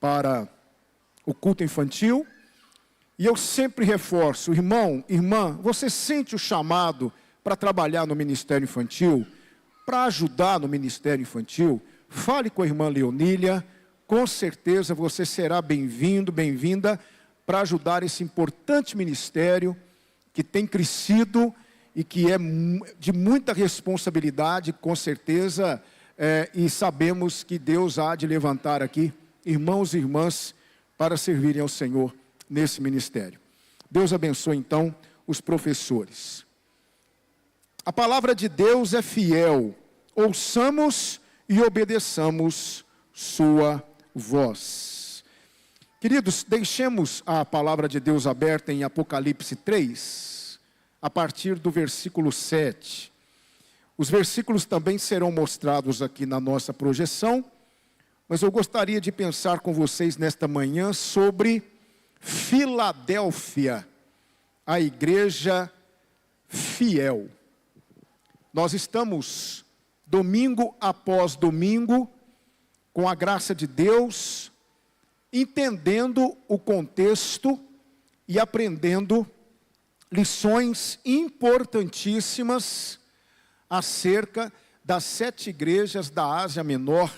para o culto infantil. E eu sempre reforço, irmão, irmã, você sente o chamado para trabalhar no ministério infantil, para ajudar no ministério infantil? Fale com a irmã Leonília, com certeza você será bem-vindo, bem-vinda para ajudar esse importante ministério que tem crescido e que é de muita responsabilidade, com certeza, e sabemos que Deus há de levantar aqui irmãos e irmãs para servirem ao Senhor nesse ministério. Deus abençoe então os professores. A palavra de Deus é fiel, ouçamos e obedeçamos sua voz. Queridos, deixemos a palavra de Deus aberta em Apocalipse 3, a partir do versículo 7. Os versículos também serão mostrados aqui na nossa projeção, mas eu gostaria de pensar com vocês nesta manhã sobre Filadélfia, a igreja fiel. Nós estamos, domingo após domingo, com a graça de Deus, entendendo o contexto e aprendendo lições importantíssimas acerca das 7 igrejas da Ásia Menor,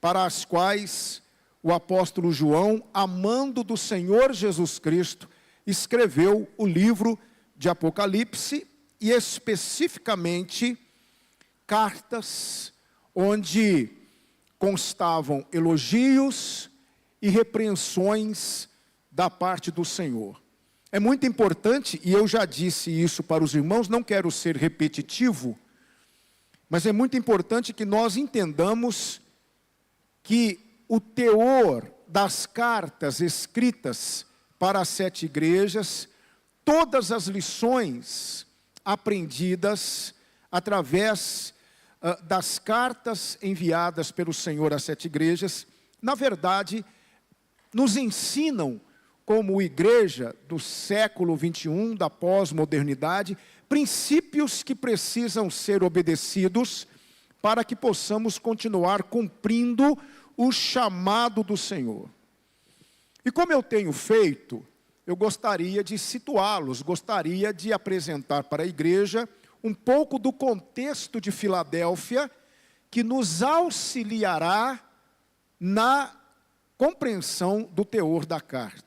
para as quais o apóstolo João, amando do Senhor Jesus Cristo, escreveu o livro de Apocalipse, e especificamente cartas onde constavam elogios e repreensões da parte do Senhor. É muito importante, e eu já disse isso para os irmãos, não quero ser repetitivo, mas é muito importante que nós entendamos que o teor das cartas escritas para as 7 igrejas, todas as lições aprendidas através das cartas enviadas pelo Senhor às 7 igrejas, na verdade, nos ensinam, como igreja do século 21, da pós-modernidade, princípios que precisam ser obedecidos para que possamos continuar cumprindo o chamado do Senhor. E como eu tenho feito, eu gostaria de situá-los, gostaria de apresentar para a igreja um pouco do contexto de Filadélfia, que nos auxiliará na compreensão do teor da carta.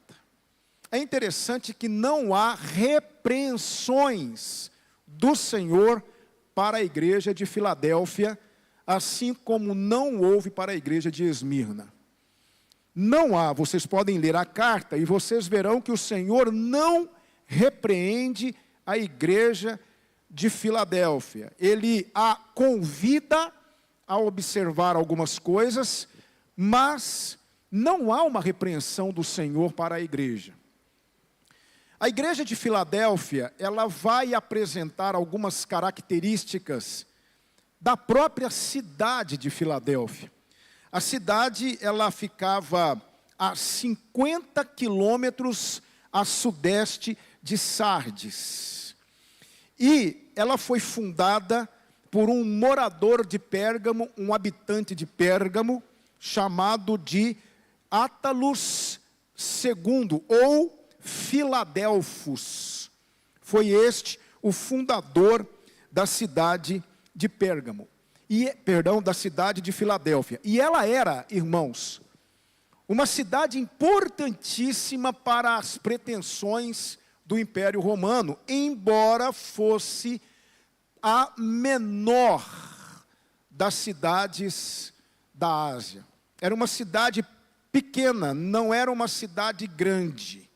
É interessante que não há repreensões do Senhor para a igreja de Filadélfia, assim como não houve para a igreja de Esmirna. Não há, vocês podem ler a carta e vocês verão que o Senhor não repreende a igreja de Filadélfia. Ele a convida a observar algumas coisas, mas não há uma repreensão do Senhor para a igreja. A igreja de Filadélfia, ela vai apresentar algumas características da própria cidade de Filadélfia. A cidade, ela ficava a 50 quilômetros a sudeste de Sardes. E ela foi fundada por um morador de Pérgamo, um habitante de Pérgamo, chamado de Átalos II, ou Filadelfos. Foi este o fundador da cidade de Pérgamo, da cidade de Filadélfia. E ela era, irmãos, uma cidade importantíssima para as pretensões do Império Romano, embora fosse a menor das cidades da Ásia. Era uma cidade pequena, não era uma cidade grande,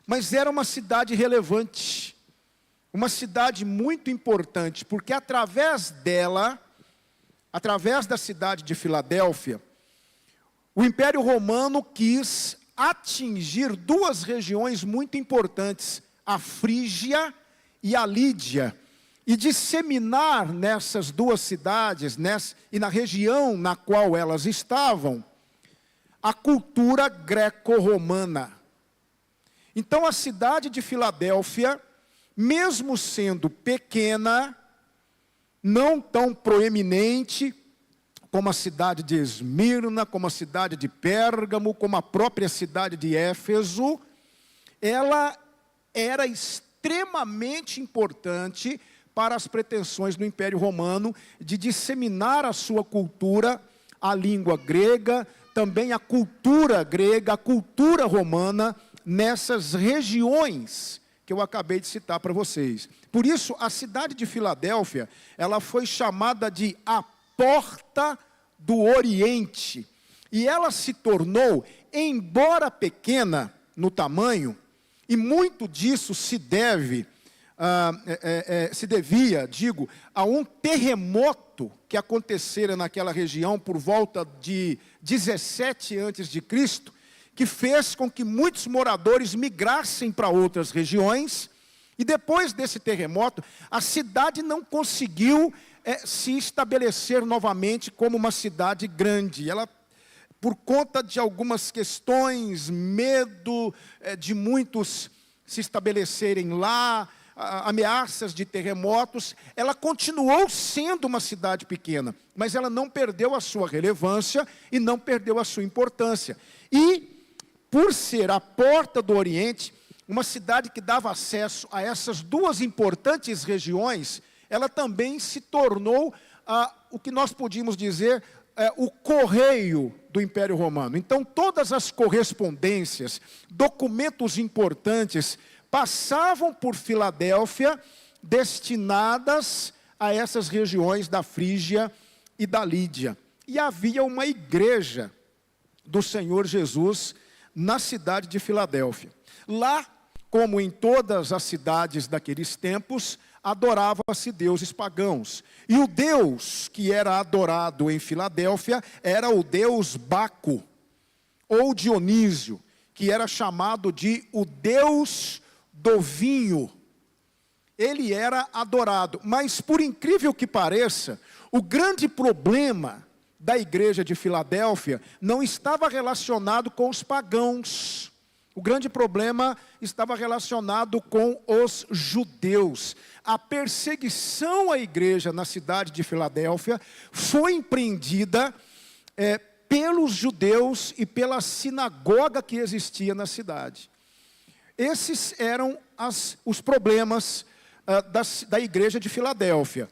mas era uma cidade relevante, uma cidade muito importante, porque através dela, através da cidade de Filadélfia, o Império Romano quis atingir 2 regiões muito importantes, a Frígia e a Lídia, e disseminar nessas 2 cidades, e na região na qual elas estavam, a cultura greco-romana. Então a cidade de Filadélfia, mesmo sendo pequena, não tão proeminente como a cidade de Esmirna, como a cidade de Pérgamo, como a própria cidade de Éfeso, ela era extremamente importante para as pretensões do Império Romano de disseminar a sua cultura, a língua grega, também a cultura grega, a cultura romana, nessas regiões que eu acabei de citar para vocês. Por isso, a cidade de Filadélfia, ela foi chamada de a Porta do Oriente. E ela se tornou, embora pequena no tamanho, e muito disso se devia, a um terremoto que acontecera naquela região por volta de 17 a.C., que fez com que muitos moradores migrassem para outras regiões, e depois desse terremoto, a cidade não conseguiu se estabelecer novamente como uma cidade grande. Ela, por conta de algumas questões, medo de muitos se estabelecerem lá, ameaças de terremotos, ela continuou sendo uma cidade pequena, mas ela não perdeu a sua relevância e não perdeu a sua importância. E, por ser a porta do Oriente, uma cidade que dava acesso a essas duas importantes regiões, ela também se tornou o que nós podíamos dizer o correio do Império Romano. Então, todas as correspondências, documentos importantes, passavam por Filadélfia, destinadas a essas regiões da Frígia e da Lídia. E havia uma igreja do Senhor Jesus na cidade de Filadélfia. Lá, como em todas as cidades daqueles tempos, adorava-se deuses pagãos. E o Deus que era adorado em Filadélfia era o Deus Baco, ou Dionísio, que era chamado de o Deus do vinho. Ele era adorado. Mas, por incrível que pareça, o grande problema da igreja de Filadélfia não estava relacionado com os pagãos. O grande problema estava relacionado com os judeus. A perseguição à igreja na cidade de Filadélfia foi empreendida pelos judeus e pela sinagoga que existia na cidade. Esses eram os problemas da igreja de Filadélfia.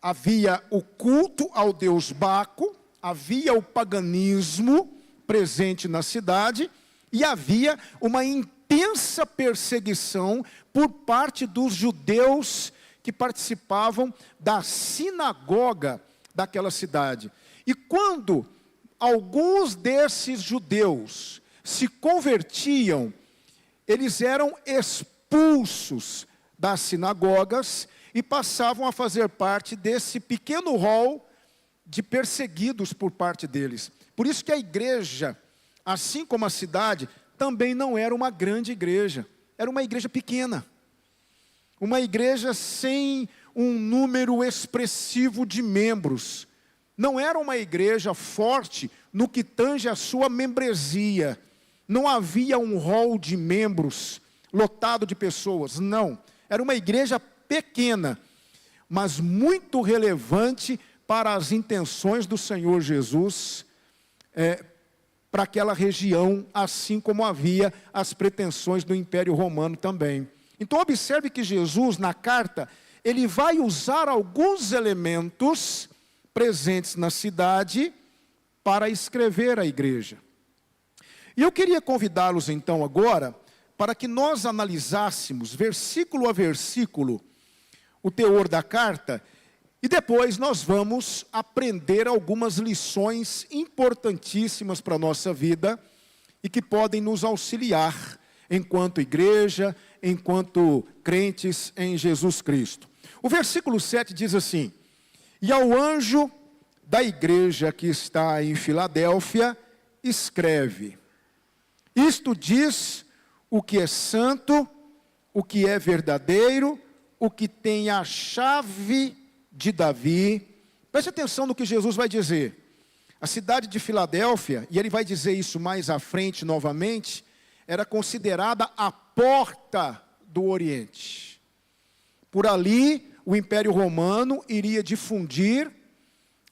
Havia o culto ao deus Baco, havia o paganismo presente na cidade, e havia uma intensa perseguição por parte dos judeus que participavam da sinagoga daquela cidade. E quando alguns desses judeus se convertiam, eles eram expulsos das sinagogas e passavam a fazer parte desse pequeno rol de perseguidos por parte deles. Por isso que a igreja, assim como a cidade, também não era uma grande igreja. Era uma igreja pequena. Uma igreja sem um número expressivo de membros. Não era uma igreja forte no que tange a sua membresia. Não havia um rol de membros lotado de pessoas. Não. Era uma igreja pequena, mas muito relevante para as intenções do Senhor Jesus, para aquela região, assim como havia as pretensões do Império Romano também. Então observe que Jesus, na carta, ele vai usar alguns elementos presentes na cidade para escrever à igreja. E eu queria convidá-los então agora, para que nós analisássemos, versículo a versículo, o teor da carta, e depois nós vamos aprender algumas lições importantíssimas para a nossa vida e que podem nos auxiliar enquanto igreja, enquanto crentes em Jesus Cristo. O versículo 7 diz assim: e ao anjo da igreja que está em Filadélfia, escreve: isto diz o que é santo, o que é verdadeiro, o que tem a chave de Davi. Preste atenção no que Jesus vai dizer. A cidade de Filadélfia, e ele vai dizer isso mais à frente novamente, era considerada a porta do Oriente. Por ali, o Império Romano iria difundir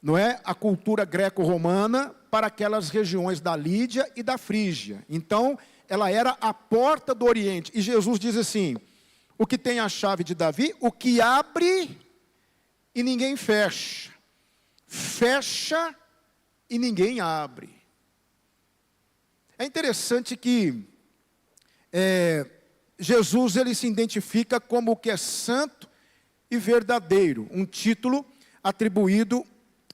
não é, a cultura greco-romana para aquelas regiões da Lídia e da Frígia. Então, ela era a porta do Oriente. E Jesus diz assim: o que tem a chave de Davi, o que abre e ninguém fecha, fecha e ninguém abre. É interessante que Jesus ele se identifica como o que é santo e verdadeiro, um título atribuído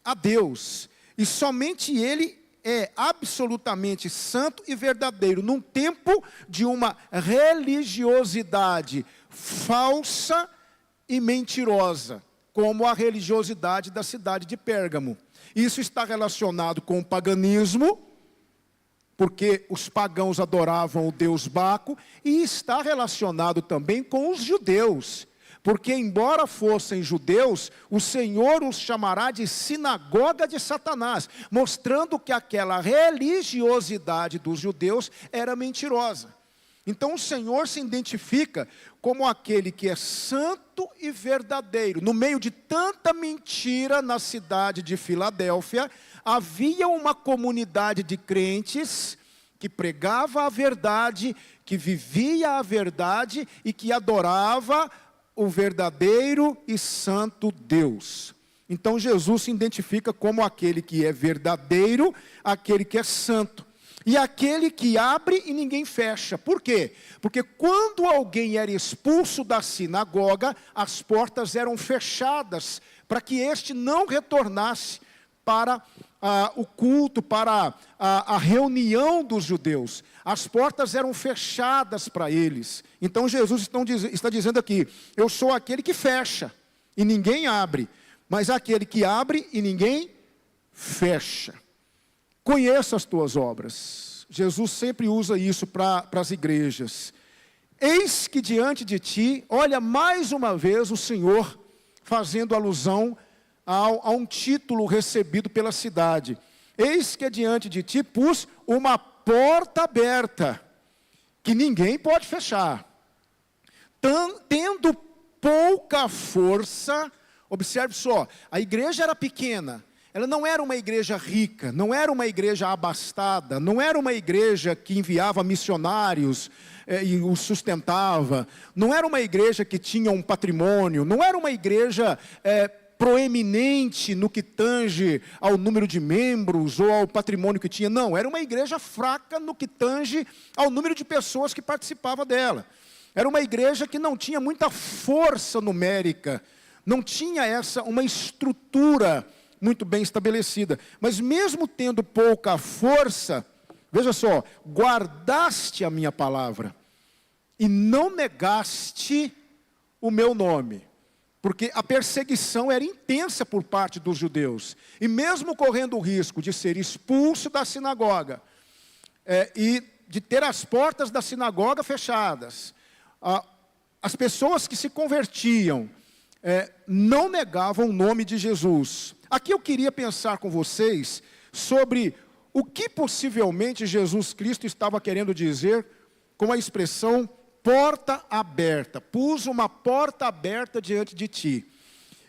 a Deus. E somente Ele é absolutamente santo e verdadeiro, num tempo de uma religiosidade falsa e mentirosa, como a religiosidade da cidade de Pérgamo. Isso está relacionado com o paganismo, porque os pagãos adoravam o deus Baco, e está relacionado também com os judeus, porque embora fossem judeus, o Senhor os chamará de sinagoga de Satanás, mostrando que aquela religiosidade dos judeus era mentirosa. Então o Senhor se identifica como aquele que é santo e verdadeiro. No meio de tanta mentira na cidade de Filadélfia, havia uma comunidade de crentes que pregava a verdade, que vivia a verdade e que adorava o verdadeiro e santo Deus. Então Jesus se identifica como aquele que é verdadeiro, aquele que é santo. E aquele que abre e ninguém fecha. Por quê? Porque quando alguém era expulso da sinagoga, as portas eram fechadas, para que este não retornasse para o culto, para a reunião dos judeus. As portas eram fechadas para eles. Então Jesus está dizendo aqui: eu sou aquele que fecha e ninguém abre, mas aquele que abre e ninguém fecha. Conheça as tuas obras. Jesus sempre usa isso para as igrejas. Eis que diante de ti, olha mais uma vez o Senhor fazendo alusão a um título recebido pela cidade. Eis que diante de ti pus uma porta aberta, que ninguém pode fechar. Tendo pouca força, observe só, a igreja era pequena. Ela não era uma igreja rica, não era uma igreja abastada, não era uma igreja que enviava missionários e os sustentava, não era uma igreja que tinha um patrimônio, não era uma igreja proeminente no que tange ao número de membros ou ao patrimônio que tinha. Não, era uma igreja fraca no que tange ao número de pessoas que participavam dela. Era uma igreja que não tinha muita força numérica, não tinha uma estrutura muito bem estabelecida. Mas mesmo tendo pouca força, veja só, guardaste a minha palavra e não negaste o meu nome. Porque a perseguição era intensa por parte dos judeus. E mesmo correndo o risco de ser expulso da sinagoga, e de ter as portas da sinagoga fechadas, as pessoas que se convertiam não negavam o nome de Jesus. Aqui eu queria pensar com vocês sobre o que possivelmente Jesus Cristo estava querendo dizer com a expressão porta aberta. Pus uma porta aberta diante de ti.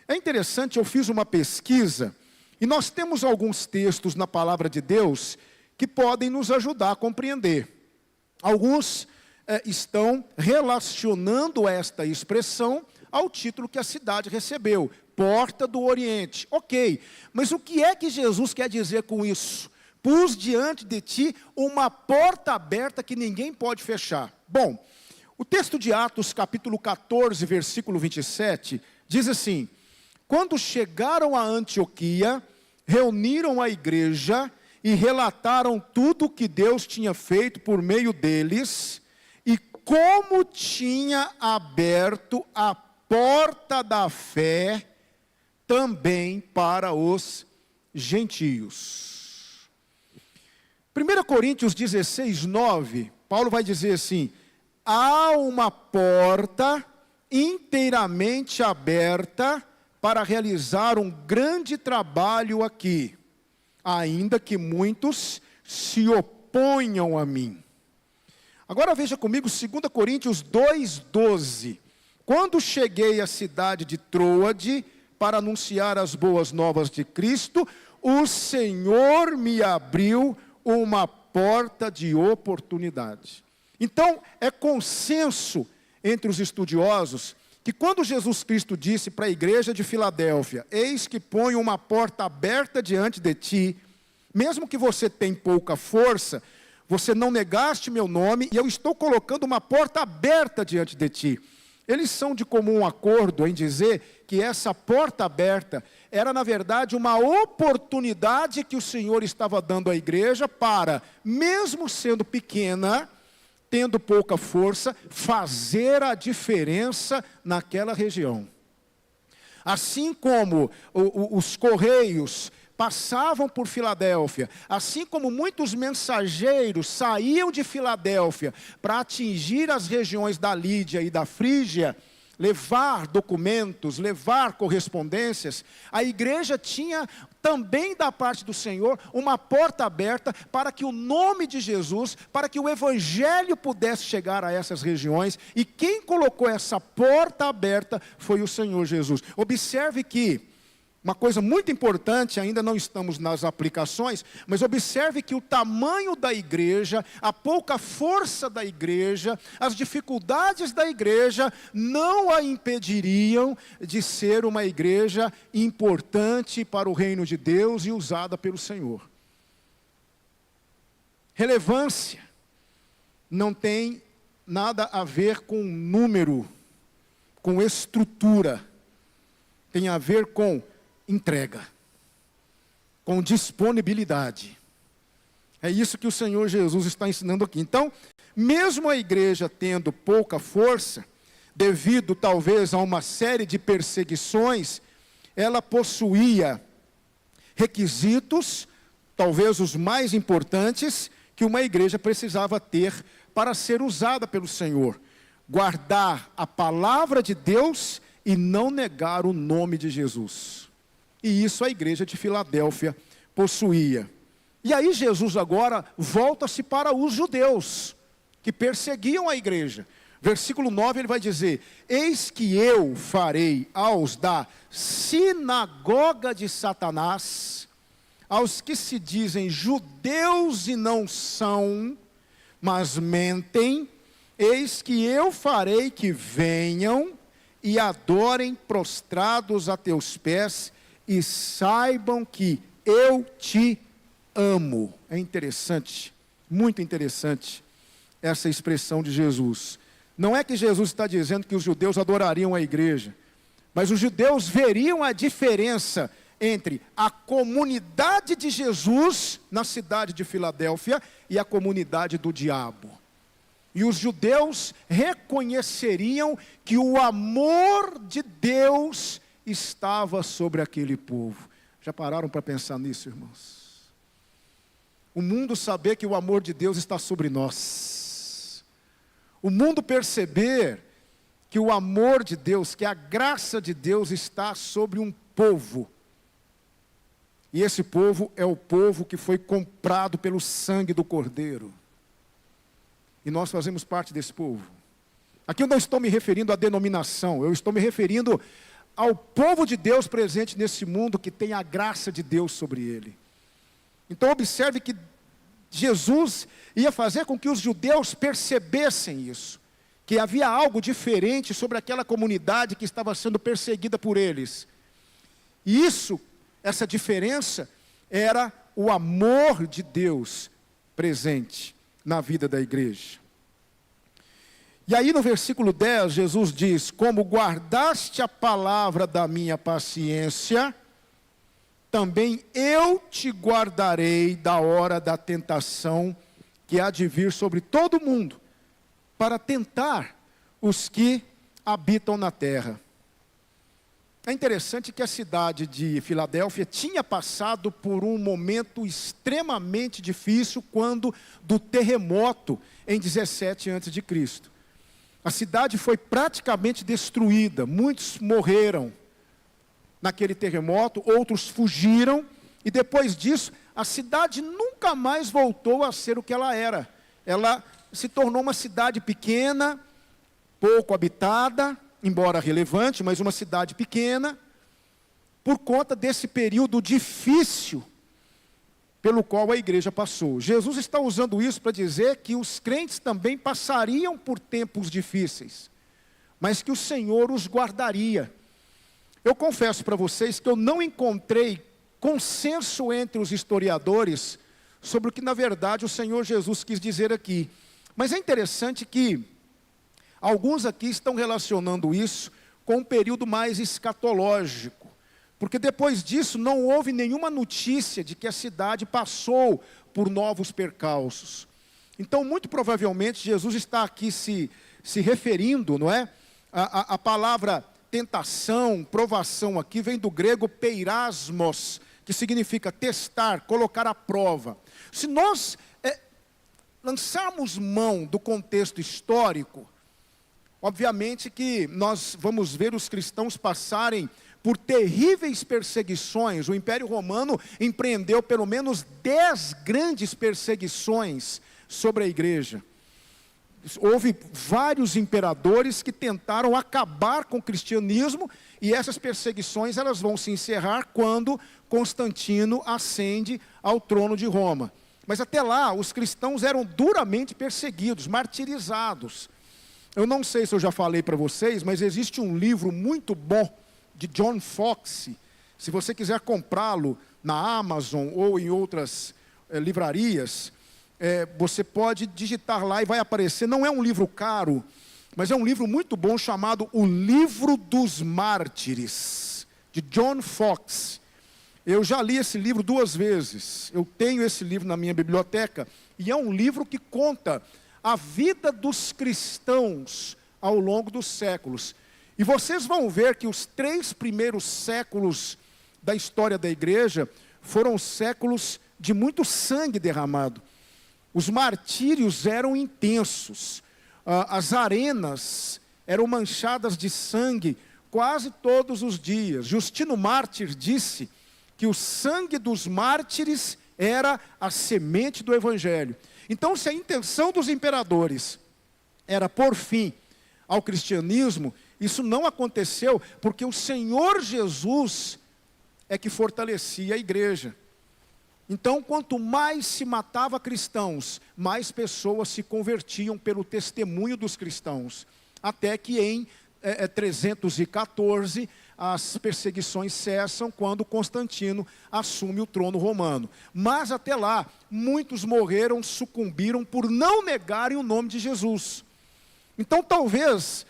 É interessante, eu fiz uma pesquisa e nós temos alguns textos na palavra de Deus que podem nos ajudar a compreender. Alguns estão relacionando esta expressão ao título que a cidade recebeu, Porta do Oriente. Ok, mas o que é que Jesus quer dizer com isso? Pus diante de ti uma porta aberta que ninguém pode fechar. Bom, o texto de Atos, capítulo 14, versículo 27, diz assim: quando chegaram a Antioquia, reuniram a igreja e relataram tudo o que Deus tinha feito por meio deles, e como tinha aberto a porta da fé também para os gentios. 1 Coríntios 16, 9, Paulo vai dizer assim: há uma porta inteiramente aberta para realizar um grande trabalho aqui, ainda que muitos se oponham a mim. Agora veja comigo 2 Coríntios 2, 12. Quando cheguei à cidade de Troade, para anunciar as boas novas de Cristo, o Senhor me abriu uma porta de oportunidade. Então, é consenso entre os estudiosos que quando Jesus Cristo disse para a igreja de Filadélfia: eis que ponho uma porta aberta diante de ti, mesmo que você tenha pouca força, você não negaste meu nome, e eu estou colocando uma porta aberta diante de ti. Eles são de comum acordo em dizer que essa porta aberta era, na verdade, uma oportunidade que o Senhor estava dando à igreja para, mesmo sendo pequena, tendo pouca força, fazer a diferença naquela região. Assim como os correios passavam por Filadélfia, assim como muitos mensageiros saíam de Filadélfia para atingir as regiões da Lídia e da Frígia, levar documentos, levar correspondências, a igreja tinha também da parte do Senhor uma porta aberta para que o nome de Jesus, para que o evangelho pudesse chegar a essas regiões, e quem colocou essa porta aberta foi o Senhor Jesus. Observe que uma coisa muito importante, ainda não estamos nas aplicações, mas observe que o tamanho da igreja, a pouca força da igreja, as dificuldades da igreja, não a impediriam de ser uma igreja importante para o reino de Deus e usada pelo Senhor. Relevância não tem nada a ver com número, com estrutura, tem a ver com entrega, com disponibilidade. É isso que o Senhor Jesus está ensinando aqui. Então, mesmo a igreja tendo pouca força, devido talvez a uma série de perseguições, ela possuía requisitos, talvez os mais importantes, que uma igreja precisava ter para ser usada pelo Senhor: guardar a palavra de Deus e não negar o nome de Jesus. E isso a igreja de Filadélfia possuía. E aí Jesus agora volta-se para os judeus, que perseguiam a igreja. Versículo 9 ele vai dizer: eis que eu farei aos da sinagoga de Satanás, aos que se dizem judeus e não são, mas mentem, eis que eu farei que venham e adorem prostrados a teus pés, e saibam que eu te amo. É interessante, muito interessante, essa expressão de Jesus. Não é que Jesus está dizendo que os judeus adorariam a igreja, mas os judeus veriam a diferença entre a comunidade de Jesus na cidade de Filadélfia e a comunidade do diabo. E os judeus reconheceriam que o amor de Deus estava sobre aquele povo. Já pararam para pensar nisso, irmãos? O mundo saber que o amor de Deus está sobre nós. O mundo perceber que o amor de Deus, que a graça de Deus está sobre um povo. E esse povo é o povo que foi comprado pelo sangue do Cordeiro. E nós fazemos parte desse povo. Aqui eu não estou me referindo à denominação, eu estou me referindo ao povo de Deus presente nesse mundo, que tem a graça de Deus sobre ele. Então observe que Jesus ia fazer com que os judeus percebessem isso, que havia algo diferente sobre aquela comunidade que estava sendo perseguida por eles. E isso, essa diferença, era o amor de Deus presente na vida da igreja. E aí no versículo 10, Jesus diz: como guardaste a palavra da minha paciência, também eu te guardarei da hora da tentação que há de vir sobre todo mundo, para tentar os que habitam na terra. É interessante que a cidade de Filadélfia tinha passado por um momento extremamente difícil quando do terremoto em 17 a.C. A cidade foi praticamente destruída, muitos morreram naquele terremoto, outros fugiram, e depois disso, a cidade nunca mais voltou a ser o que ela era. Ela se tornou uma cidade pequena, pouco habitada, embora relevante, mas uma cidade pequena, por conta desse período difícil pelo qual a igreja passou. Jesus está usando isso para dizer que os crentes também passariam por tempos difíceis, mas que o Senhor os guardaria. Eu confesso para vocês que eu não encontrei consenso entre os historiadores sobre o que, na verdade, o Senhor Jesus quis dizer aqui. Mas é interessante que alguns aqui estão relacionando isso com um período mais escatológico, porque depois disso não houve nenhuma notícia de que a cidade passou por novos percalços. Então, muito provavelmente, Jesus está aqui se referindo, não é? A palavra tentação, provação aqui, vem do grego peirasmos, que significa testar, colocar à prova. Se nós lançarmos mão do contexto histórico, obviamente que nós vamos ver os cristãos passarem por terríveis perseguições. O Império Romano empreendeu pelo menos 10 grandes perseguições sobre a igreja. Houve vários imperadores que tentaram acabar com o cristianismo, e essas perseguições elas vão se encerrar quando Constantino ascende ao trono de Roma. Mas até lá, os cristãos eram duramente perseguidos, martirizados. Eu não sei se eu já falei para vocês, mas existe um livro muito bom de John Foxe. Se você quiser comprá-lo na Amazon ou em outras livrarias, você pode digitar lá e vai aparecer. Não é um livro caro, mas é um livro muito bom chamado O Livro dos Mártires, de John Foxe. Eu já li esse livro 2 vezes. Eu tenho esse livro na minha biblioteca, e é um livro que conta a vida dos cristãos ao longo dos séculos. E vocês vão ver que os 3 primeiros séculos da história da igreja foram séculos de muito sangue derramado. Os martírios eram intensos. As arenas eram manchadas de sangue quase todos os dias. Justino Mártir disse que o sangue dos mártires era a semente do evangelho. Então, se a intenção dos imperadores era pôr fim ao cristianismo, isso não aconteceu, porque o Senhor Jesus é que fortalecia a igreja. Então, quanto mais se matava cristãos, mais pessoas se convertiam pelo testemunho dos cristãos. Até que em 314, as perseguições cessam quando Constantino assume o trono romano. Mas até lá, muitos morreram, sucumbiram por não negarem o nome de Jesus. Então, talvez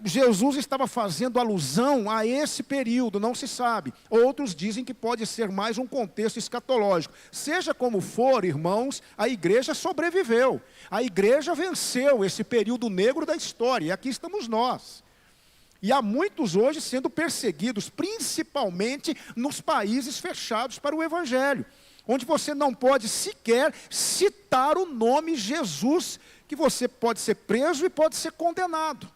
Jesus estava fazendo alusão a esse período, não se sabe. Outros dizem que pode ser mais um contexto escatológico. Seja como for, irmãos, a igreja sobreviveu. A igreja venceu esse período negro da história, e aqui estamos nós. E há muitos hoje sendo perseguidos, principalmente nos países fechados para o evangelho, onde você não pode sequer citar o nome Jesus, que você pode ser preso e pode ser condenado.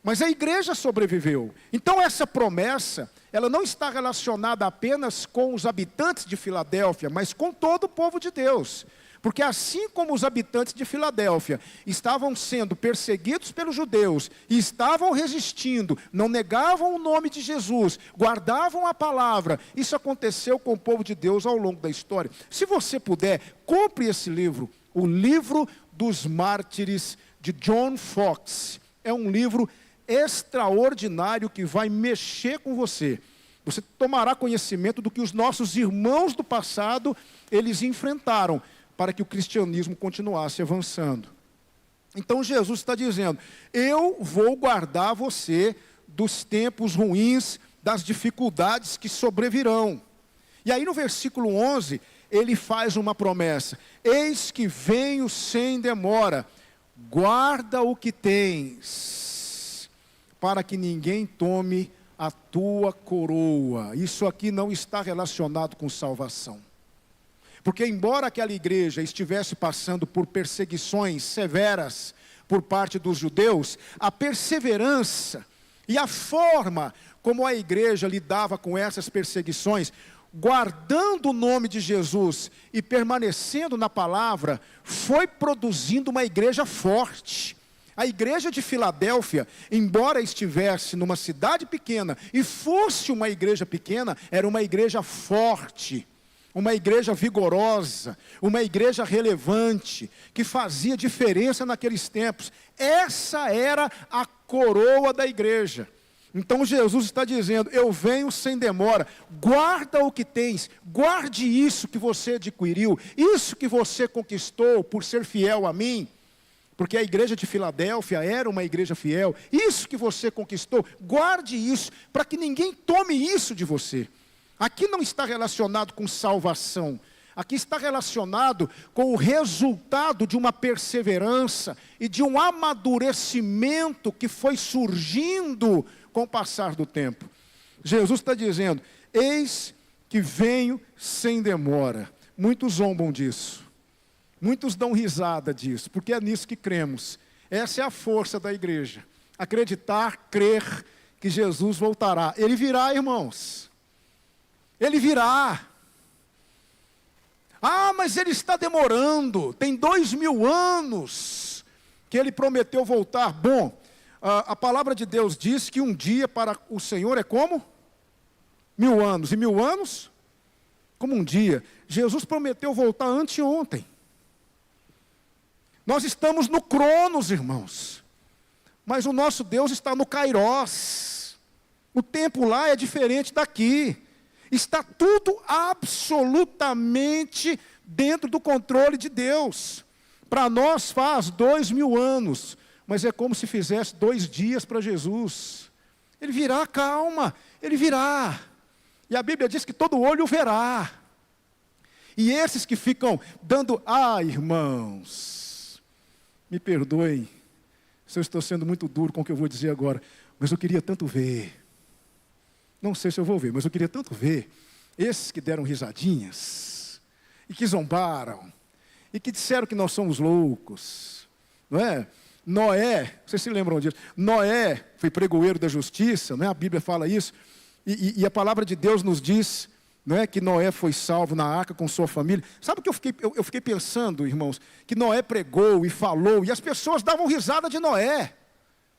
Mas a igreja sobreviveu. Então essa promessa, ela não está relacionada apenas com os habitantes de Filadélfia, mas com todo o povo de Deus. Porque assim como os habitantes de Filadélfia estavam sendo perseguidos pelos judeus, e estavam resistindo, não negavam o nome de Jesus, guardavam a palavra, isso aconteceu com o povo de Deus ao longo da história. Se você puder, compre esse livro, O Livro dos Mártires, de John Foxe. É um livro extraordinário que vai mexer com você. Você tomará conhecimento do que os nossos irmãos do passado, eles enfrentaram, para que o cristianismo continuasse avançando. Então Jesus está dizendo, eu vou guardar você dos tempos ruins, das dificuldades que sobrevirão. E aí no versículo 11, ele faz uma promessa, eis que venho sem demora, guarda o que tens, para que ninguém tome a tua coroa. Isso aqui não está relacionado com salvação. Porque embora aquela igreja estivesse passando por perseguições severas por parte dos judeus, a perseverança e a forma como a igreja lidava com essas perseguições, guardando o nome de Jesus e permanecendo na palavra, foi produzindo uma igreja forte. A igreja de Filadélfia, embora estivesse numa cidade pequena e fosse uma igreja pequena, era uma igreja forte, uma igreja vigorosa, uma igreja relevante, que fazia diferença naqueles tempos. Essa era a coroa da igreja. Então Jesus está dizendo: eu venho sem demora, guarda o que tens, guarde isso que você adquiriu, isso que você conquistou por ser fiel a mim. Porque a igreja de Filadélfia era uma igreja fiel. Isso que você conquistou, guarde isso, para que ninguém tome isso de você. Aqui não está relacionado com salvação. Aqui está relacionado com o resultado de uma perseverança e de um amadurecimento que foi surgindo com o passar do tempo. Jesus está dizendo: eis que venho sem demora. Muitos zombam disso. Muitos dão risada disso, porque é nisso que cremos. Essa é a força da igreja. Acreditar, crer que Jesus voltará. Ele virá, irmãos. Ele virá. Ah, mas ele está demorando. Tem 2000 anos que ele prometeu voltar. Bom, a palavra de Deus diz que um dia para o Senhor é como? 1000 anos. E 1000 anos? Como um dia. Jesus prometeu voltar anteontem. Nós estamos no Cronos, irmãos. Mas o nosso Deus está no Kairós. O tempo lá é diferente daqui. Está tudo absolutamente dentro do controle de Deus. Para nós faz 2000 anos. Mas é como se fizesse 2 dias para Jesus. Ele virá, calma. Ele virá. E a Bíblia diz que todo olho o verá. E esses que ficam dando... irmãos... Me perdoem se eu estou sendo muito duro com o que eu vou dizer agora, mas eu queria tanto ver. Não sei se eu vou ver, mas eu queria tanto ver esses que deram risadinhas, e que zombaram, e que disseram que nós somos loucos, não é? Noé, vocês se lembram disso? Noé foi pregoeiro da justiça, não é? A Bíblia fala isso, e a palavra de Deus nos diz... Não é que Noé foi salvo na arca com sua família. Sabe o que eu fiquei pensando, irmãos? Que Noé pregou e falou, e as pessoas davam risada de Noé.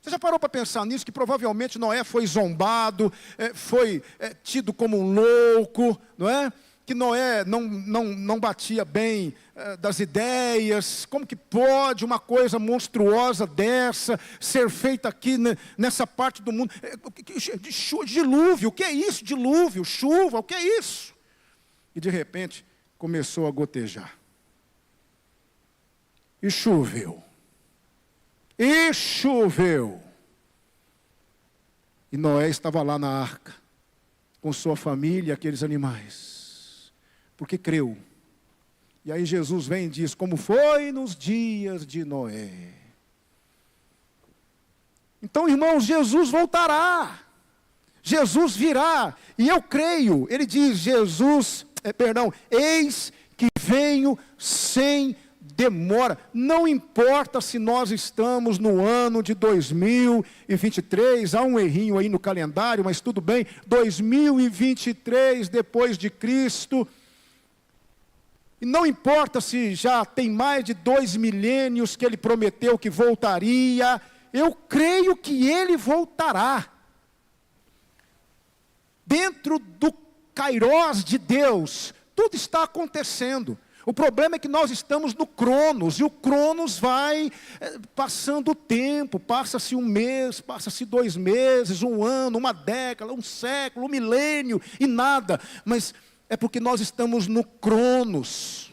Você já parou para pensar nisso? Que provavelmente Noé foi zombado, foi tido como um louco, não é? Que Noé não batia bem das ideias. Como que pode uma coisa monstruosa dessa ser feita aqui nessa parte do mundo? Dilúvio, o que é isso? Dilúvio, chuva, o que é isso? E de repente começou a gotejar. E choveu. E choveu. E Noé estava lá na arca, com sua família e aqueles animais. Porque creu. E aí Jesus vem e diz: como foi nos dias de Noé. Então, irmãos, Jesus voltará. Jesus virá. E eu creio. Ele diz: eis que venho sem demora. Não importa se nós estamos no ano de 2023, há um errinho aí no calendário, mas tudo bem. 2023 depois de Cristo. E não importa se já tem mais de 2 milênios que ele prometeu que voltaria, eu creio que ele voltará. Dentro do Kairós de Deus, tudo está acontecendo. O problema é que nós estamos no Cronos, e o Cronos vai passando o tempo, passa-se 1 mês, passa-se 2 meses, 1 ano, 1 década, 1 século, 1 milênio, e nada, mas... é porque nós estamos no Cronos.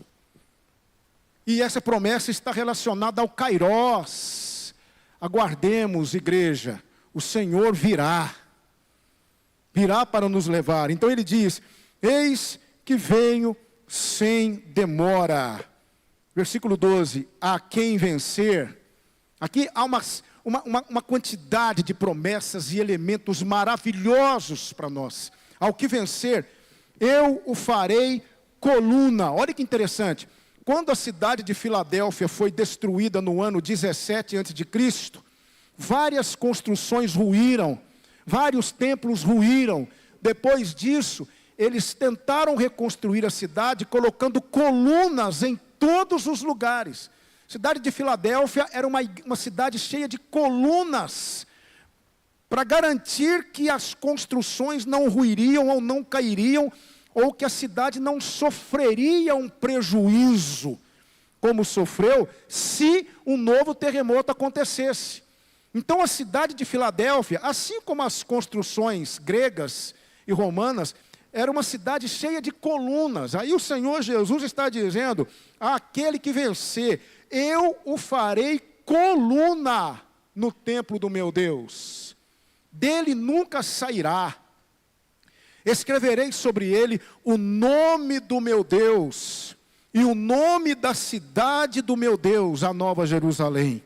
E essa promessa está relacionada ao Kairós. Aguardemos, igreja, o Senhor virá. Virá para nos levar. Então ele diz: eis que venho sem demora. Versículo 12, a quem vencer. Aqui há uma quantidade de promessas e elementos maravilhosos para nós. Ao que vencer, eu o farei coluna. Olha que interessante. Quando a cidade de Filadélfia foi destruída no ano 17 a.C., várias construções ruíram, vários templos ruíram. Depois disso, eles tentaram reconstruir a cidade colocando colunas em todos os lugares. A cidade de Filadélfia era uma cidade cheia de colunas, para garantir que as construções não ruiriam ou não cairiam, ou que a cidade não sofreria um prejuízo, como sofreu, se um novo terremoto acontecesse. Então a cidade de Filadélfia, assim como as construções gregas e romanas, era uma cidade cheia de colunas. Aí o Senhor Jesus está dizendo, aquele que vencer, eu o farei coluna no templo do meu Deus. Dele nunca sairá. Escreverei sobre ele o nome do meu Deus e o nome da cidade do meu Deus, a Nova Jerusalém,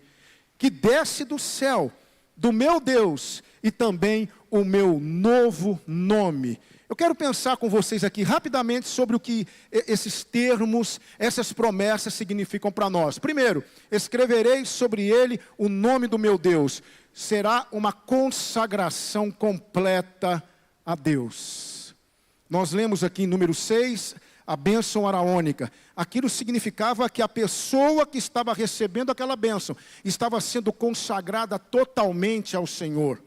que desce do céu, do meu Deus, e também o meu novo nome. Eu quero pensar com vocês aqui rapidamente sobre o que esses termos, essas promessas significam para nós. Primeiro, escreverei sobre ele o nome do meu Deus. Será uma consagração completa a Deus. Nós lemos aqui em número 6, a bênção araônica. Aquilo significava que a pessoa que estava recebendo aquela bênção estava sendo consagrada totalmente ao Senhor.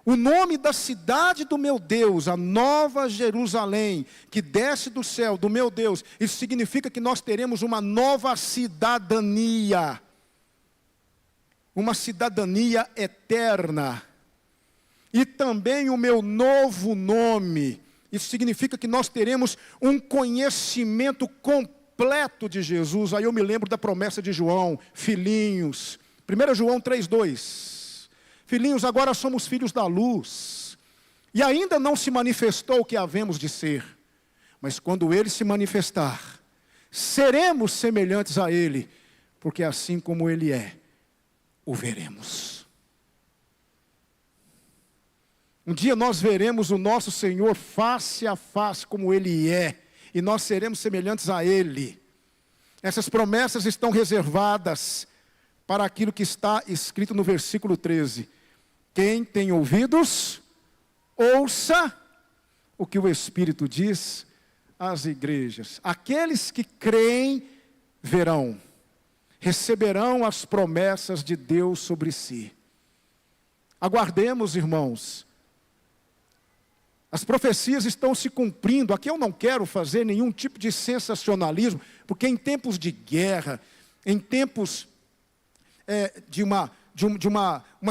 O nome da cidade do meu Deus, a Nova Jerusalém, que desce do céu, do meu Deus, isso significa que nós teremos uma nova cidadania. Uma cidadania eterna. E também o meu novo nome. Isso significa que nós teremos um conhecimento completo de Jesus. Aí eu me lembro da promessa de João, filhinhos. 1 João 3,2. Filhinhos, agora somos filhos da luz. E ainda não se manifestou o que havemos de ser. Mas quando ele se manifestar, seremos semelhantes a ele. Porque assim como ele é, o veremos. Um dia nós veremos o nosso Senhor face a face como ele é. E nós seremos semelhantes a ele. Essas promessas estão reservadas para aquilo que está escrito no versículo 13. Quem tem ouvidos, ouça o que o Espírito diz às igrejas. Aqueles que creem verão, receberão as promessas de Deus sobre si. Aguardemos, irmãos. As profecias estão se cumprindo. Aqui eu não quero fazer nenhum tipo de sensacionalismo, porque em tempos de guerra, em tempos de uma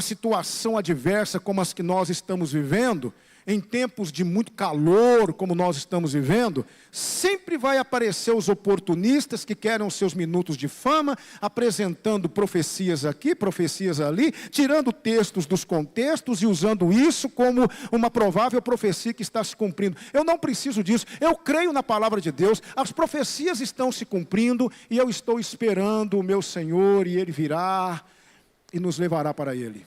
situação adversa como as que nós estamos vivendo, em tempos de muito calor como nós estamos vivendo, sempre vai aparecer os oportunistas que querem os seus minutos de fama, apresentando profecias aqui, profecias ali, tirando textos dos contextos e usando isso como uma provável profecia que está se cumprindo. Eu não preciso disso, eu creio na palavra de Deus, as profecias estão se cumprindo e eu estou esperando o meu Senhor e Ele virá e nos levará para Ele.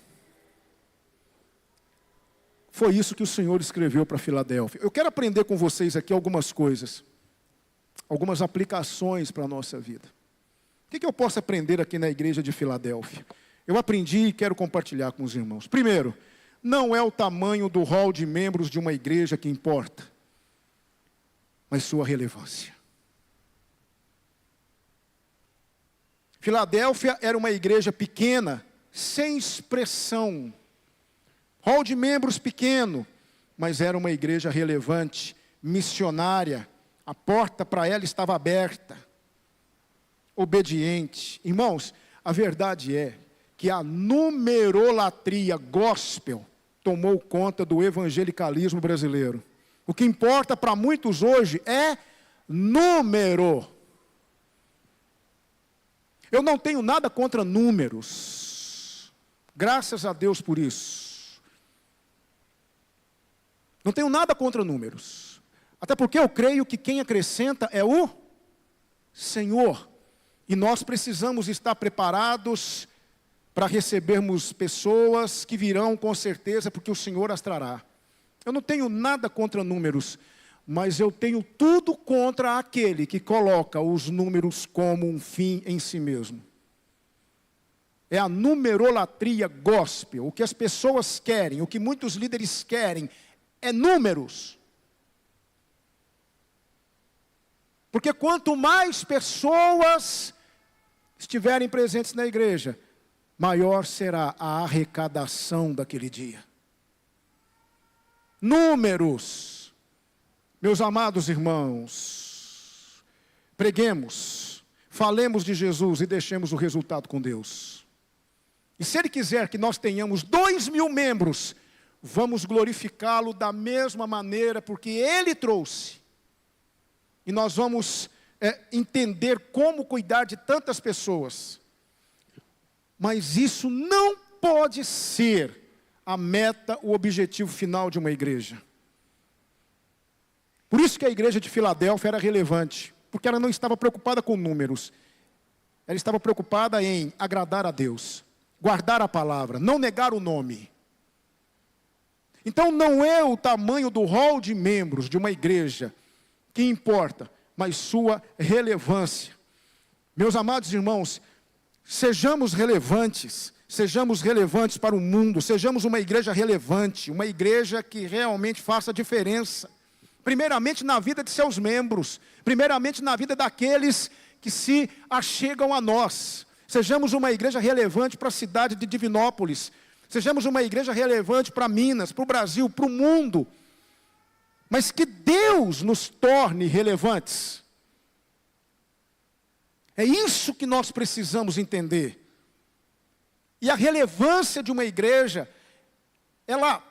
Foi isso que o Senhor escreveu para Filadélfia. Eu quero aprender com vocês aqui algumas coisas, algumas aplicações para a nossa vida. O que eu posso aprender aqui na igreja de Filadélfia? Eu aprendi e quero compartilhar com os irmãos. Primeiro, não é o tamanho do hall de membros de uma igreja que importa, mas sua relevância. Filadélfia era uma igreja pequena, sem expressão. Hall de membros pequeno, mas era uma igreja relevante, missionária. A porta para ela estava aberta, obediente. Irmãos, a verdade é que a numerolatria gospel tomou conta do evangelicalismo brasileiro. O que importa para muitos hoje é número. Eu não tenho nada contra números. Graças a Deus por isso. Não tenho nada contra números. Até porque eu creio que quem acrescenta é o Senhor. E nós precisamos estar preparados para recebermos pessoas que virão com certeza, porque o Senhor as trará. Eu não tenho nada contra números, mas eu tenho tudo contra aquele que coloca os números como um fim em si mesmo. É a numerolatria gospel. O que as pessoas querem, o que muitos líderes querem, é números. Porque quanto mais pessoas estiverem presentes na igreja, maior será a arrecadação daquele dia. Números. Meus amados irmãos, preguemos, falemos de Jesus e deixemos o resultado com Deus. E se Ele quiser que nós tenhamos 2.000 membros, vamos glorificá-lo da mesma maneira, porque Ele trouxe. E nós vamos entender como cuidar de tantas pessoas. Mas isso não pode ser a meta, o objetivo final de uma igreja. Por isso que a igreja de Filadélfia era relevante, porque ela não estava preocupada com números. Ela estava preocupada em agradar a Deus, guardar a palavra, não negar o nome. Então não é o tamanho do hall de membros de uma igreja que importa, mas sua relevância. Meus amados irmãos, sejamos relevantes para o mundo, sejamos uma igreja relevante, uma igreja que realmente faça diferença. Primeiramente na vida de seus membros, primeiramente na vida daqueles que se achegam a nós. Sejamos uma igreja relevante para a cidade de Divinópolis, sejamos uma igreja relevante para Minas, para o Brasil, para o mundo. Mas que Deus nos torne relevantes. É isso que nós precisamos entender. E a relevância de uma igreja, ela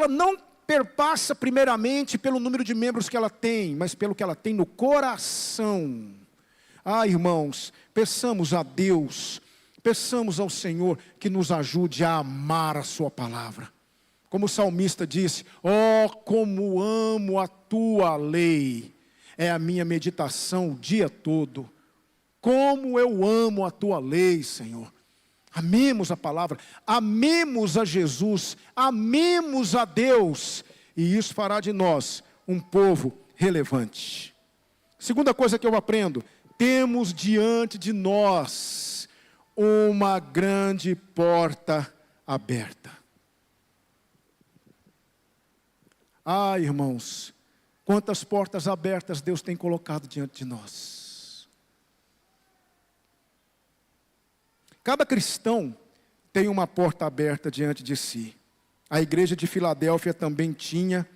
não perpassa primeiramente pelo número de membros que ela tem, mas pelo que ela tem no coração. Irmãos, peçamos a Deus, peçamos ao Senhor que nos ajude a amar a sua palavra. Como o salmista disse, como amo a tua lei, é a minha meditação o dia todo. Como eu amo a tua lei, Senhor. Amemos a palavra, amemos a Jesus, amemos a Deus, e isso fará de nós um povo relevante. Segunda coisa que eu aprendo, temos diante de nós uma grande porta aberta. Irmãos, quantas portas abertas Deus tem colocado diante de nós. Cada cristão tem uma porta aberta diante de si. A igreja de Filadélfia também tinha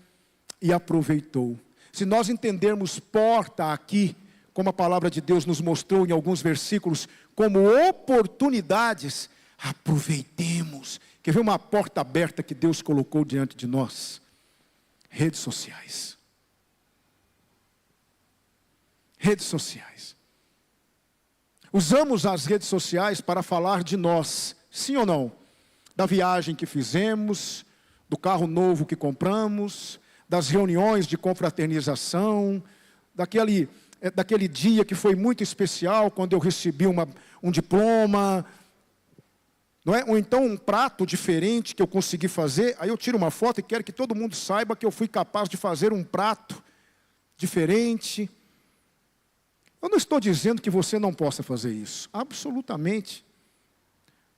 e aproveitou. Se nós entendermos porta aqui, como a palavra de Deus nos mostrou em alguns versículos, como oportunidades, aproveitemos. Quer ver uma porta aberta que Deus colocou diante de nós? Redes sociais. Redes sociais. Usamos as redes sociais para falar de nós, sim ou não? Da viagem que fizemos, do carro novo que compramos, das reuniões de confraternização, daquele dia que foi muito especial, quando eu recebi um diploma, não é? Ou então um prato diferente que eu consegui fazer, aí eu tiro uma foto e quero que todo mundo saiba que eu fui capaz de fazer um prato diferente. Eu não estou dizendo que você não possa fazer isso, absolutamente.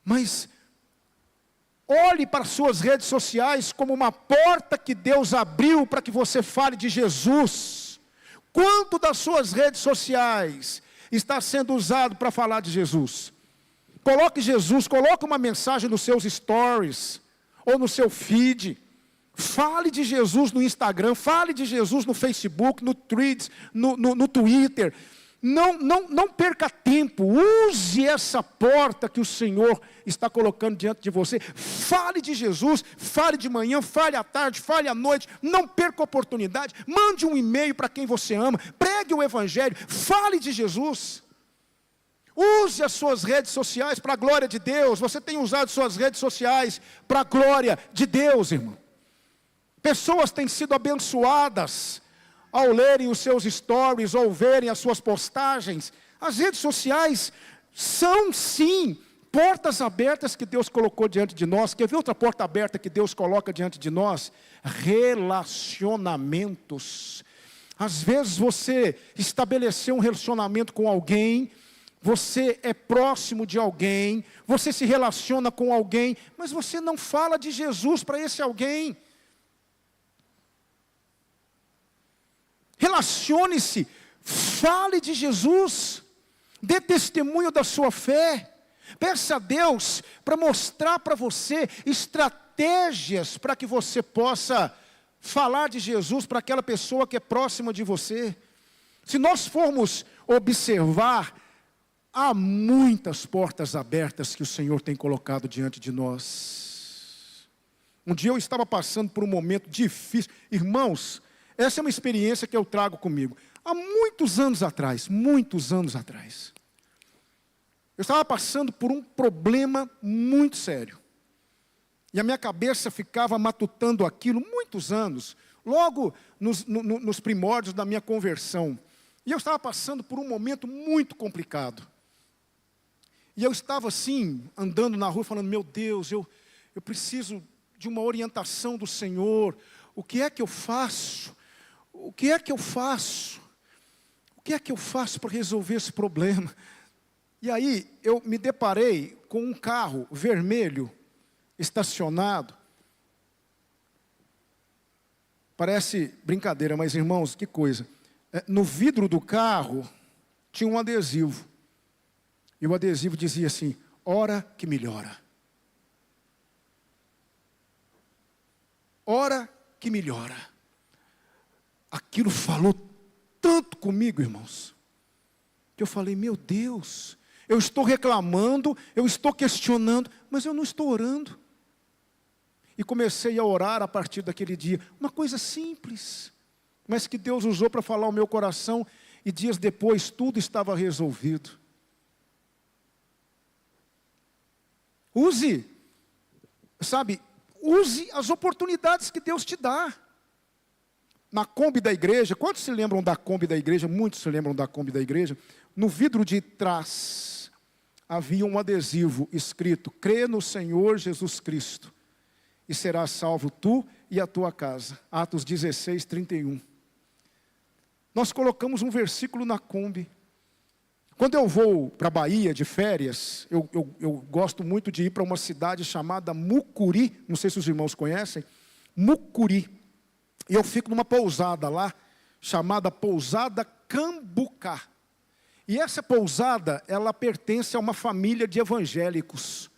Mas olhe para suas redes sociais como uma porta que Deus abriu para que você fale de Jesus. Quanto das suas redes sociais está sendo usado para falar de Jesus? Coloque Jesus, coloque uma mensagem nos seus stories ou no seu feed. Fale de Jesus no Instagram, fale de Jesus no Facebook, no Threads, no Twitter. Não perca tempo, use essa porta que o Senhor está colocando diante de você. Fale de Jesus, fale de manhã, fale à tarde, fale à noite. Não perca a oportunidade, mande um e-mail para quem você ama, pregue o Evangelho, fale de Jesus. Use as suas redes sociais para a glória de Deus. Você tem usado suas redes sociais para a glória de Deus, irmão. Pessoas têm sido abençoadas ao lerem os seus stories ou verem as suas postagens. As redes sociais são sim portas abertas que Deus colocou diante de nós. Quer ver outra porta aberta que Deus coloca diante de nós? Relacionamentos. Às vezes você estabeleceu um relacionamento com alguém, você é próximo de alguém, você se relaciona com alguém, mas você não fala de Jesus para esse alguém. Relacione-se, fale de Jesus. Dê testemunho da sua fé. Peça a Deus para mostrar para você estratégias para que você possa falar de Jesus para aquela pessoa que é próxima de você. Se nós formos observar, há muitas portas abertas que o Senhor tem colocado diante de nós. Um dia eu estava passando por um momento difícil. Irmãos, essa é uma experiência que eu trago comigo. Há muitos anos atrás, eu estava passando por um problema muito sério. E a minha cabeça ficava matutando aquilo muitos anos, logo nos primórdios da minha conversão. E eu estava passando por um momento muito complicado. E eu estava assim, andando na rua, falando, meu Deus, eu preciso de uma orientação do Senhor. O que é que eu faço? O que é que eu faço? O que é que eu faço para resolver esse problema? E aí, eu me deparei com um carro vermelho, estacionado. Parece brincadeira, mas irmãos, que coisa. No vidro do carro, tinha um adesivo. E o adesivo dizia assim, hora que melhora. Hora que melhora. Aquilo falou tanto comigo, irmãos, que eu falei, meu Deus, eu estou reclamando, eu estou questionando, mas eu não estou orando. E comecei a orar a partir daquele dia, uma coisa simples, mas que Deus usou para falar ao meu coração, e dias depois tudo estava resolvido. Use as oportunidades que Deus te dá. Na Kombi da igreja, quantos se lembram da Kombi da igreja? Muitos se lembram da Kombi da igreja. No vidro de trás, havia um adesivo escrito, crê no Senhor Jesus Cristo, e serás salvo tu e a tua casa. Atos 16, 31. Nós colocamos um versículo na Kombi. Quando eu vou para a Bahia de férias, eu gosto muito de ir para uma cidade chamada Mucuri, não sei se os irmãos conhecem, Mucuri. E eu fico numa pousada lá, chamada Pousada Cambucá. E essa pousada, ela pertence a uma família de evangélicos,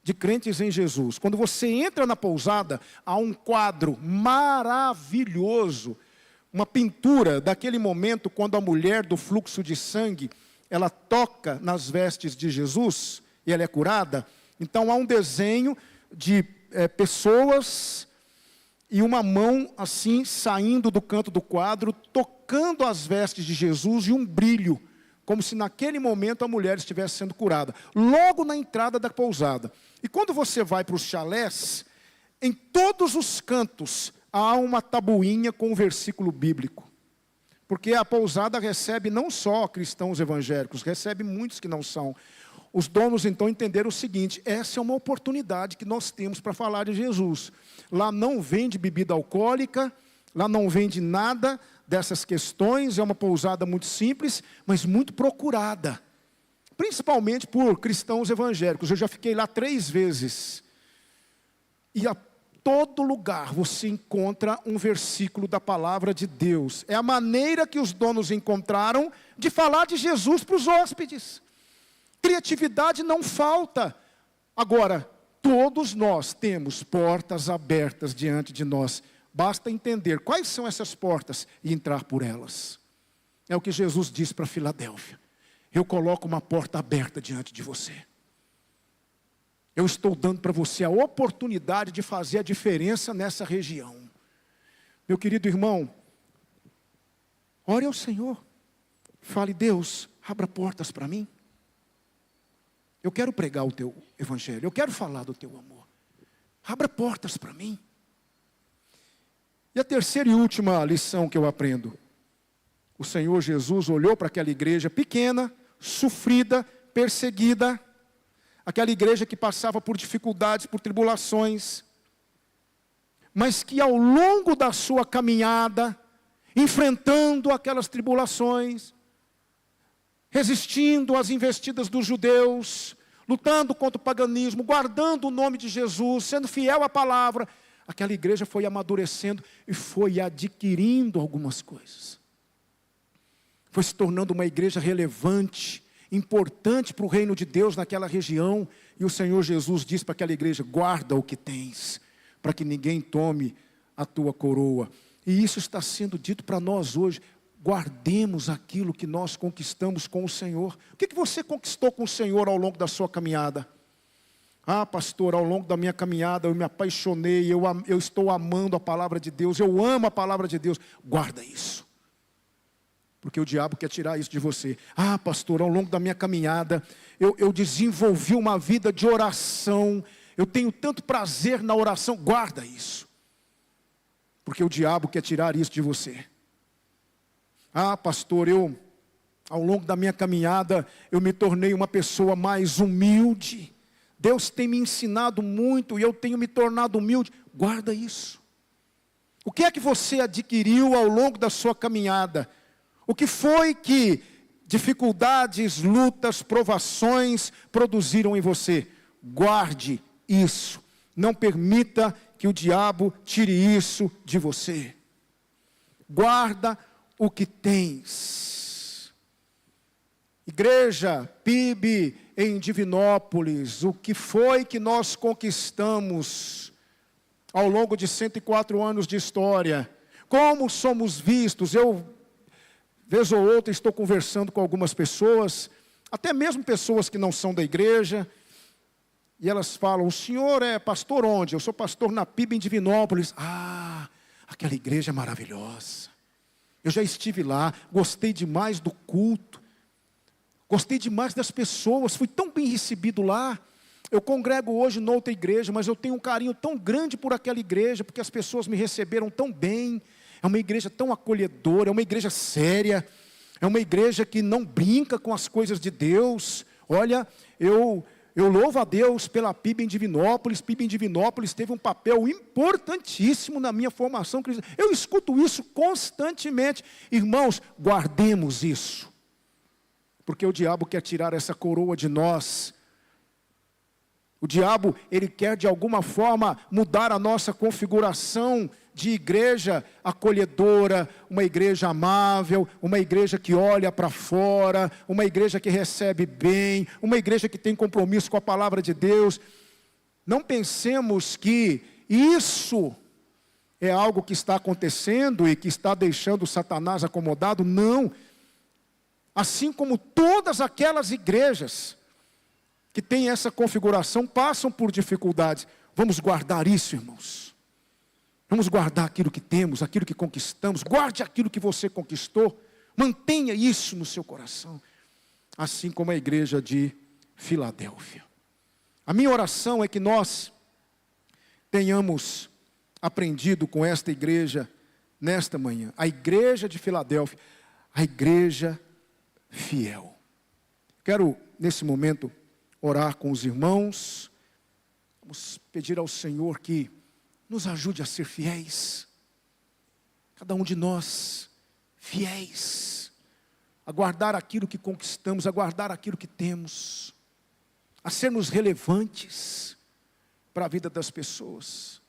de crentes em Jesus. Quando você entra na pousada, há um quadro maravilhoso, uma pintura daquele momento quando a mulher do fluxo de sangue, ela toca nas vestes de Jesus e ela é curada. Então há um desenho de pessoas e uma mão assim saindo do canto do quadro, tocando as vestes de Jesus e um brilho, como se naquele momento a mulher estivesse sendo curada, logo na entrada da pousada. E quando você vai para os chalés, em todos os cantos há uma tabuinha com um versículo bíblico. Porque a pousada recebe não só cristãos evangélicos, recebe muitos que não são. Os donos então entenderam o seguinte, essa é uma oportunidade que nós temos para falar de Jesus. Lá não vende bebida alcoólica, lá não vende nada dessas questões, é uma pousada muito simples, mas muito procurada. Principalmente por cristãos evangélicos. Eu já fiquei lá 3 vezes. E a todo lugar você encontra um versículo da palavra de Deus. É a maneira que os donos encontraram de falar de Jesus para os hóspedes. Criatividade não falta. Agora, todos nós temos portas abertas diante de nós. Basta entender quais são essas portas e entrar por elas. É o que Jesus disse para Filadélfia. Eu coloco uma porta aberta diante de você. Eu estou dando para você a oportunidade de fazer a diferença nessa região. Meu querido irmão, ore ao Senhor. Fale, Deus, abra portas para mim. Eu quero pregar o teu evangelho. Eu quero falar do teu amor. Abra portas para mim. E a terceira e última lição que eu aprendo. O Senhor Jesus olhou para aquela igreja pequena, sofrida, perseguida. Aquela igreja que passava por dificuldades, por tribulações. Mas que ao longo da sua caminhada, enfrentando aquelas tribulações, resistindo às investidas dos judeus, lutando contra o paganismo, guardando o nome de Jesus, sendo fiel à palavra, aquela igreja foi amadurecendo e foi adquirindo algumas coisas. Foi se tornando uma igreja relevante, importante para o reino de Deus naquela região. E o Senhor Jesus disse para aquela igreja: guarda o que tens, para que ninguém tome a tua coroa. E isso está sendo dito para nós hoje. Guardemos aquilo que nós conquistamos com o Senhor. O que você conquistou com o Senhor ao longo da sua caminhada? Ah, pastor, ao longo da minha caminhada eu me apaixonei, eu estou amando a palavra de Deus, eu amo a palavra de Deus. Guarda isso, porque o diabo quer tirar isso de você. Ah, pastor, ao longo da minha caminhada eu desenvolvi uma vida de oração, eu tenho tanto prazer na oração. Guarda isso, porque o diabo quer tirar isso de você. Ah, pastor, ao longo da minha caminhada eu me tornei uma pessoa mais humilde. Deus tem me ensinado muito e eu tenho me tornado humilde. Guarda isso. O que é que você adquiriu ao longo da sua caminhada? O que foi que dificuldades, lutas, provações produziram em você? Guarde isso. Não permita que o diabo tire isso de você. Guarda o que tens. Igreja, PIB em Divinópolis, o que foi que nós conquistamos ao longo de 104 anos de história? Como somos vistos? Eu, vez ou outra, estou conversando com algumas pessoas, até mesmo pessoas que não são da igreja, e elas falam: o senhor é pastor onde? Eu sou pastor na PIB em Divinópolis. Ah, aquela igreja é maravilhosa. Eu já estive lá, gostei demais do culto, gostei demais das pessoas, fui tão bem recebido lá. Eu congrego hoje noutra igreja, mas eu tenho um carinho tão grande por aquela igreja, porque as pessoas me receberam tão bem. É uma igreja tão acolhedora, é uma igreja séria, é uma igreja que não brinca com as coisas de Deus. Olha, eu louvo a Deus pela PIB em Divinópolis. PIB em Divinópolis teve um papel importantíssimo na minha formação cristã. Eu escuto isso constantemente. Irmãos, guardemos isso, porque o diabo quer tirar essa coroa de nós. O diabo, ele quer de alguma forma mudar a nossa configuração de igreja acolhedora, uma igreja amável, uma igreja que olha para fora, uma igreja que recebe bem, uma igreja que tem compromisso com a palavra de Deus. Não pensemos que isso é algo que está acontecendo e que está deixando Satanás acomodado. Não. Assim como todas aquelas igrejas que têm essa configuração passam por dificuldades. Vamos guardar isso, irmãos. Vamos guardar aquilo que temos, aquilo que conquistamos. Guarde aquilo que você conquistou. Mantenha isso no seu coração. Assim como a igreja de Filadélfia. A minha oração é que nós tenhamos aprendido com esta igreja nesta manhã. A igreja de Filadélfia, a igreja fiel. Quero, nesse momento, orar com os irmãos. Vamos pedir ao Senhor que nos ajude a ser fiéis. Cada um de nós, fiéis. A guardar aquilo que conquistamos, a guardar aquilo que temos. A sermos relevantes para a vida das pessoas.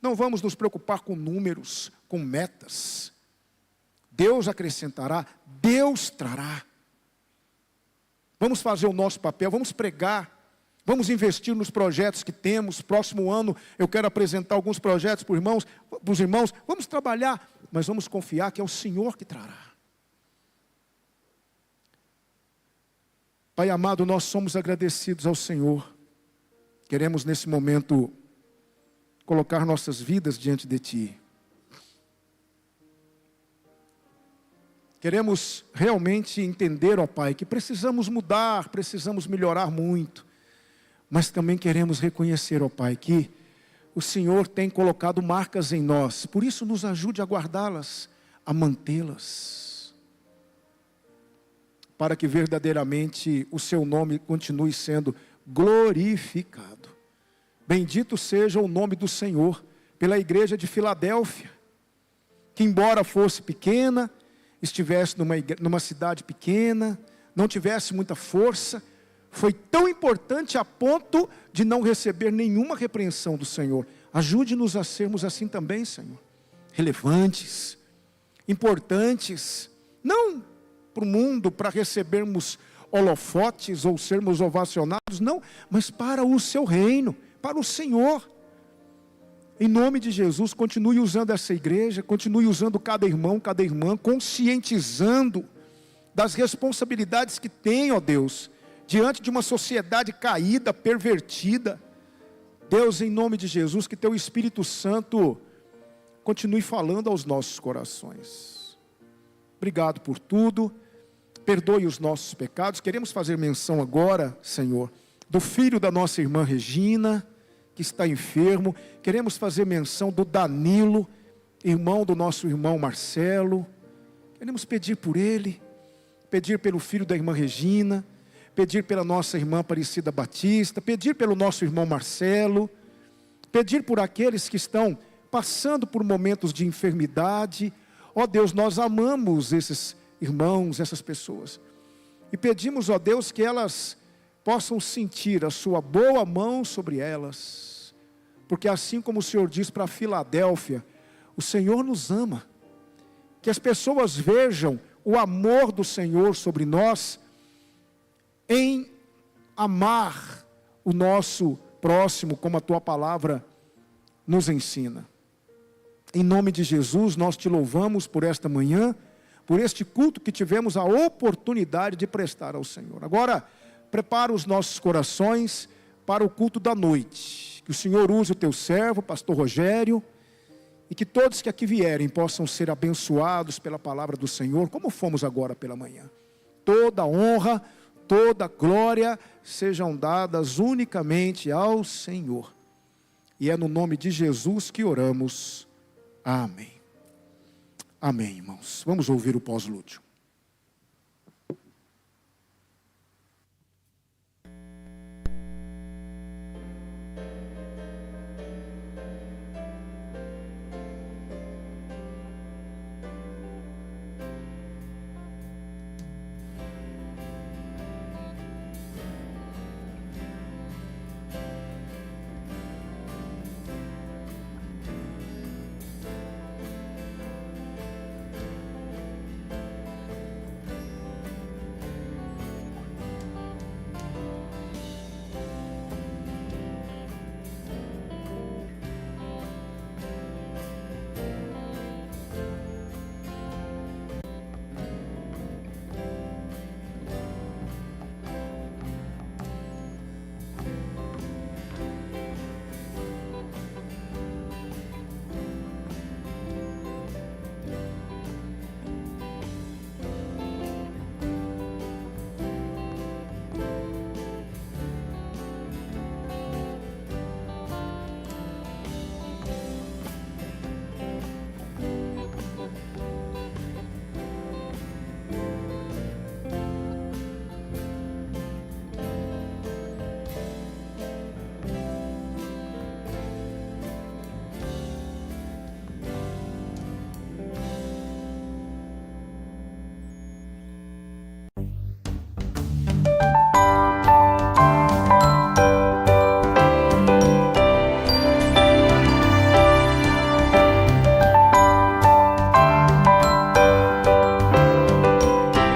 Não vamos nos preocupar com números, com metas. Deus acrescentará, Deus trará. Vamos fazer o nosso papel, vamos pregar, vamos investir nos projetos que temos. Próximo ano eu quero apresentar alguns projetos para os irmãos. Vamos trabalhar, mas vamos confiar que é o Senhor que trará. Pai amado, nós somos agradecidos ao Senhor. Queremos nesse momento colocar nossas vidas diante de Ti. Queremos realmente entender, ó Pai, que precisamos mudar, precisamos melhorar muito. Mas também queremos reconhecer, ó Pai, que o Senhor tem colocado marcas em nós. Por isso nos ajude a guardá-las, a mantê-las. Para que verdadeiramente o Seu nome continue sendo glorificado. Bendito seja o nome do Senhor pela igreja de Filadélfia, que embora fosse pequena, estivesse numa cidade pequena, não tivesse muita força, foi tão importante a ponto de não receber nenhuma repreensão do Senhor. Ajude-nos a sermos assim também, Senhor. Relevantes, importantes, não para o mundo, para recebermos holofotes ou sermos ovacionados, não, mas para o seu reino, para o Senhor. Em nome de Jesus, continue usando essa igreja, continue usando cada irmão, cada irmã, conscientizando das responsabilidades que tem, ó Deus, diante de uma sociedade caída, pervertida. Deus, em nome de Jesus, que teu Espírito Santo continue falando aos nossos corações. Obrigado por tudo, perdoe os nossos pecados. Queremos fazer menção agora, Senhor, do filho da nossa irmã Regina, que está enfermo. Queremos fazer menção do Danilo, irmão do nosso irmão Marcelo. Queremos pedir por ele, pedir pelo filho da irmã Regina, pedir pela nossa irmã Aparecida Batista, pedir pelo nosso irmão Marcelo, pedir por aqueles que estão passando por momentos de enfermidade. Ó Deus, nós amamos esses irmãos, essas pessoas, e pedimos, ó Deus, que elas possam sentir a sua boa mão sobre elas, porque assim como o Senhor diz para Filadélfia, o Senhor nos ama. Que as pessoas vejam o amor do Senhor sobre nós, em amar o nosso próximo, como a tua palavra nos ensina. Em nome de Jesus, nós te louvamos por esta manhã, por este culto que tivemos a oportunidade de prestar ao Senhor. Agora, prepara os nossos corações para o culto da noite. Que o Senhor use o teu servo, pastor Rogério, e que todos que aqui vierem possam ser abençoados pela palavra do Senhor, como fomos agora pela manhã. Toda honra, toda glória sejam dadas unicamente ao Senhor. E é no nome de Jesus que oramos. Amém. Amém, irmãos. Vamos ouvir o pós-lúdio.